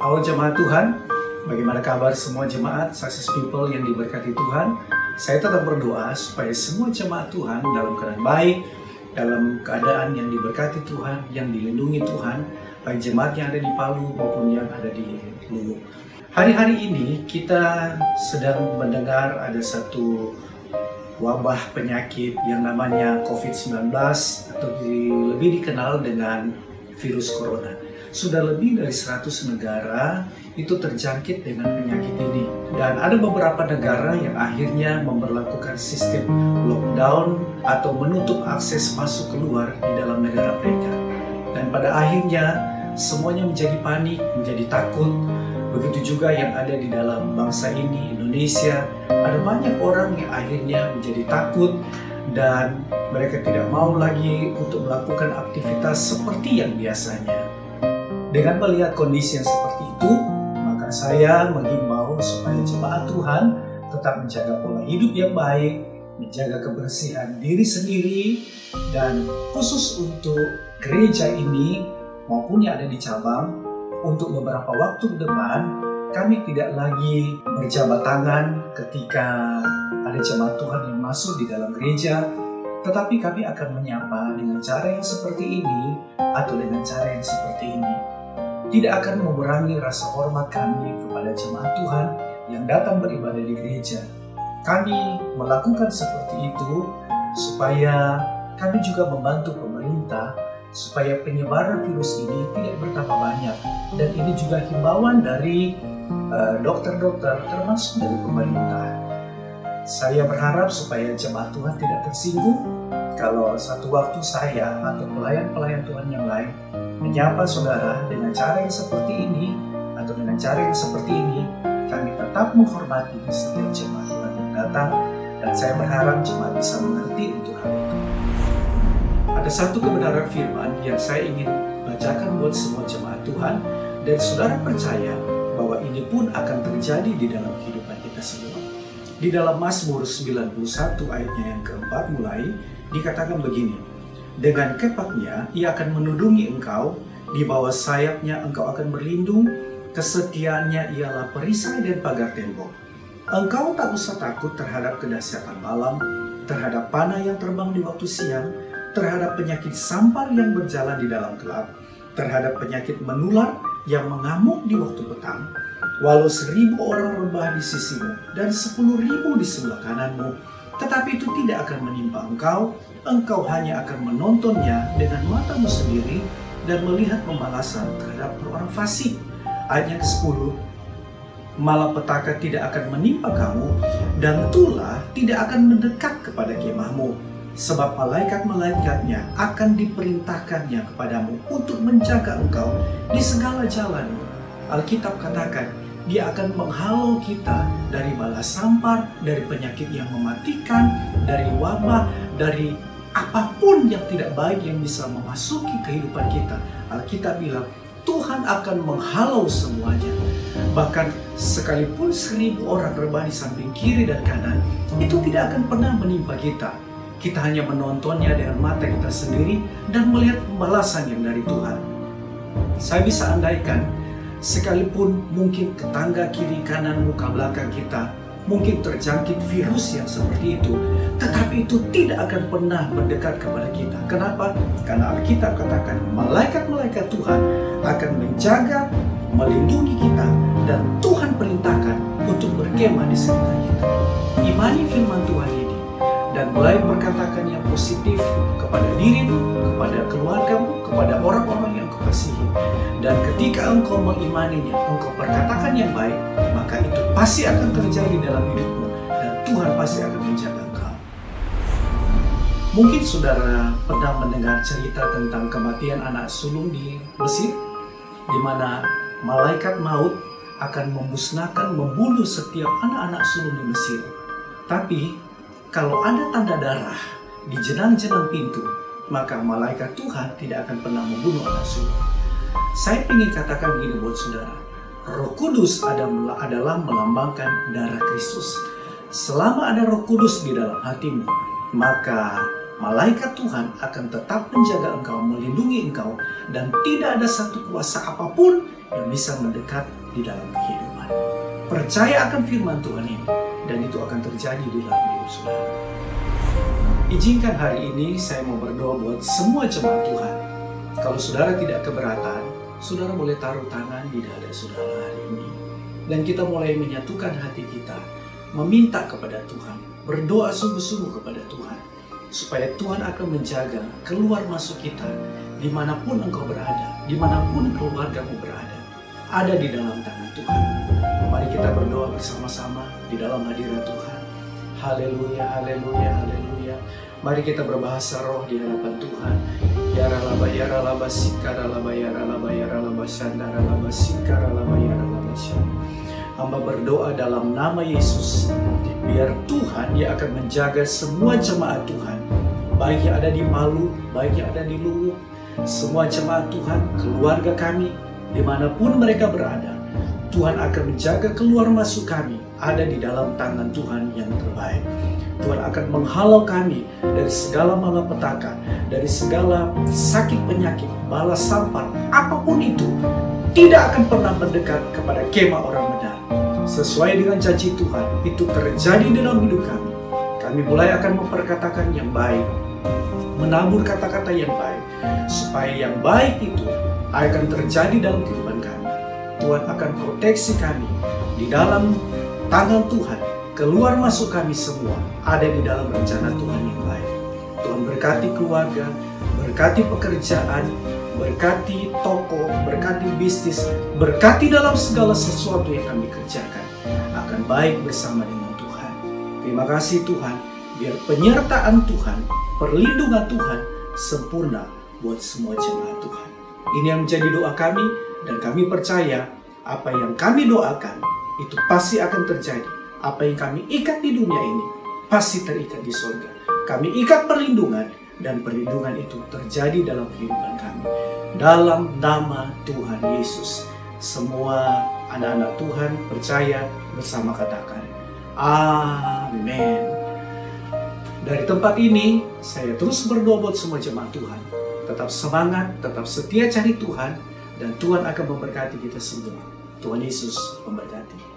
Halo jemaat Tuhan, bagaimana kabar semua jemaat, success people yang diberkati Tuhan? Saya tetap berdoa supaya semua jemaat Tuhan dalam keadaan baik, dalam keadaan yang diberkati Tuhan, yang dilindungi Tuhan, baik jemaat yang ada di Palu maupun yang ada di Luwu. Hari-hari ini kita sedang mendengar ada satu wabah penyakit yang namanya COVID-19 atau lebih dikenal dengan virus corona. Sudah lebih dari 100 negara itu terjangkit dengan penyakit ini. Dan ada beberapa negara yang akhirnya memberlakukan sistem lockdown atau menutup akses masuk keluar di dalam negara mereka. Dan pada akhirnya semuanya menjadi panik, menjadi takut. Begitu juga yang ada di dalam bangsa ini, Indonesia. Ada banyak orang yang akhirnya menjadi takut dan mereka tidak mau lagi untuk melakukan aktivitas seperti yang biasanya. Dengan melihat kondisi yang seperti itu, maka saya menghimbau supaya jemaat Tuhan tetap menjaga pola hidup yang baik, menjaga kebersihan diri sendiri, dan khusus untuk gereja ini maupun yang ada di cabang, untuk beberapa waktu ke depan, kami tidak lagi berjabat tangan ketika ada jemaat Tuhan yang masuk di dalam gereja, tetapi kami akan menyapa dengan cara yang seperti ini atau dengan cara yang seperti ini. Tidak akan mengurangi rasa hormat kami kepada jemaat Tuhan yang datang beribadah di gereja. Kami melakukan seperti itu supaya kami juga membantu pemerintah supaya penyebaran virus ini tidak bertambah banyak. Dan ini juga himbauan dari dokter-dokter termasuk dari pemerintah. Saya berharap supaya jemaat Tuhan tidak tersinggung kalau satu waktu saya atau pelayan-pelayan Tuhan yang lain menyapa saudara dengan cara yang seperti ini atau dengan cara yang seperti ini, kami tetap menghormati setiap jemaat Tuhan yang datang, dan saya berharap jemaat bisa mengerti untuk hal itu. Ada satu kebenaran firman yang saya ingin bacakan buat semua jemaat Tuhan, dan saudara percaya bahwa ini pun akan terjadi di dalam kehidupan kita semua. Di dalam Mazmur 91 ayatnya yang keempat mulai dikatakan begini, dengan kepaknya ia akan menudungi engkau, di bawah sayapnya engkau akan berlindung, kesetiaannya ialah perisai dan pagar tembok. Engkau tak usah takut terhadap kedahsyatan malam, terhadap panah yang terbang di waktu siang, terhadap penyakit sampar yang berjalan di dalam gelap, terhadap penyakit menular yang mengamuk di waktu petang. Walau 1000 orang rebah di sisimu dan 10.000 di sebelah kananmu, tetapi itu tidak akan menimpa engkau. Engkau hanya akan menontonnya dengan matamu sendiri dan melihat pembalasan terhadap orang fasik. Ayat yang ke-10, malapetaka tidak akan menimpa kamu dan tulah tidak akan mendekat kepada kemahmu, sebab malaikat-malaikatnya akan diperintahkannya kepadamu untuk menjaga engkau di segala jalanmu. Alkitab katakan, dia akan menghalau kita dari bala sampar, dari penyakit yang mematikan, dari wabah, dari apapun yang tidak baik yang bisa memasuki kehidupan kita. Alkitab bilang, Tuhan akan menghalau semuanya. Bahkan sekalipun 1000 orang rebah di samping kiri dan kanan, itu tidak akan pernah menimpa kita. Kita hanya menontonnya dengan mata kita sendiri dan melihat pembalasan yang dari Tuhan. Saya bisa andaikan, sekalipun mungkin tetangga kiri kanan muka belakang kita mungkin terjangkit virus yang seperti itu, tetapi itu tidak akan pernah mendekat kepada kita. Kenapa? Karena Alkitab katakan malaikat-malaikat Tuhan akan menjaga, melindungi kita, dan Tuhan perintahkan untuk berkemah di sekitar kita. Imani firman Tuhan ini dan mulai berkatakan yang positif kepada dirimu, kepada keluargamu, kepada orang-orang yang kau kasihi. Dan ketika engkau mengimaninya, engkau perkatakan yang baik, maka itu pasti akan terjadi dalam hidupmu dan Tuhan pasti akan menjaga engkau. Mungkin saudara pernah mendengar cerita tentang kematian anak sulung di Mesir, di mana malaikat maut akan memusnahkan, membunuh setiap anak-anak sulung di Mesir. Tapi kalau ada tanda darah di jenang-jenang pintu, maka malaikat Tuhan tidak akan pernah membunuh anak sulung. Saya ingin katakan begini buat saudara, Roh Kudus adalah melambangkan darah Kristus. Selama ada Roh Kudus di dalam hatimu, maka malaikat Tuhan akan tetap menjaga engkau, melindungi engkau, dan tidak ada satu kuasa apapun yang bisa mendekat di dalam kehidupan. Percaya akan firman Tuhan ini, dan itu akan terjadi di dalam hidup saudara. Izinkan hari ini saya mau berdoa buat semua jemaat Tuhan. Kalau saudara tidak keberatan, saudara boleh taruh tangan di dada saudara hari ini. Dan kita mulai menyatukan hati kita, meminta kepada Tuhan, berdoa sungguh-sungguh kepada Tuhan, supaya Tuhan akan menjaga keluar masuk kita, dimanapun engkau berada, dimanapun keluargamu berada, ada di dalam tangan Tuhan. Mari kita berdoa bersama-sama di dalam hadirat Tuhan. Haleluya, haleluya, haleluya. Mari kita berbahasa roh di hadapan Tuhan. Yaralaba, yaralaba, sikaralaba, yaralaba, yaralaba, shandaralaba, sikaralaba, yaralaba, shandaralaba. Hamba berdoa dalam nama Yesus, biar Tuhan yang akan menjaga semua jemaat Tuhan, baik yang ada di Palu, baik yang ada di Luwu, semua jemaat Tuhan, keluarga kami, dimanapun mereka berada, Tuhan akan menjaga keluar masuk kami, ada di dalam tangan Tuhan yang terbaik. Tuhan akan menghalau kami dari segala malapetaka, dari segala sakit penyakit, bala sampar, apapun itu, tidak akan pernah mendekat kepada kemah orang benar. Sesuai dengan janji Tuhan, itu terjadi dalam hidup kami. Kami mulai akan memperkatakan yang baik, menabur kata-kata yang baik, supaya yang baik itu akan terjadi dalam kehidupan kami. Tuhan akan proteksi kami di dalam tangan Tuhan. Keluar masuk kami semua ada di dalam rencana Tuhan yang baik. Tuhan berkati keluarga, berkati pekerjaan, berkati toko, berkati bisnis, berkati dalam segala sesuatu yang kami kerjakan akan baik bersama dengan Tuhan. Terima kasih Tuhan, biar penyertaan Tuhan, perlindungan Tuhan sempurna buat semua jemaat Tuhan. Ini yang menjadi doa kami, dan kami percaya apa yang kami doakan itu pasti akan terjadi. Apa yang kami ikat di dunia ini pasti terikat di surga. Kami ikat perlindungan, dan perlindungan itu terjadi dalam kehidupan kami. Dalam nama Tuhan Yesus, semua anak-anak Tuhan percaya bersama katakan, amin. Dari tempat ini, saya terus berdoa buat semua jemaat Tuhan. Tetap semangat, tetap setia cari Tuhan, dan Tuhan akan memberkati kita semua. Tuhan Yesus memberkati.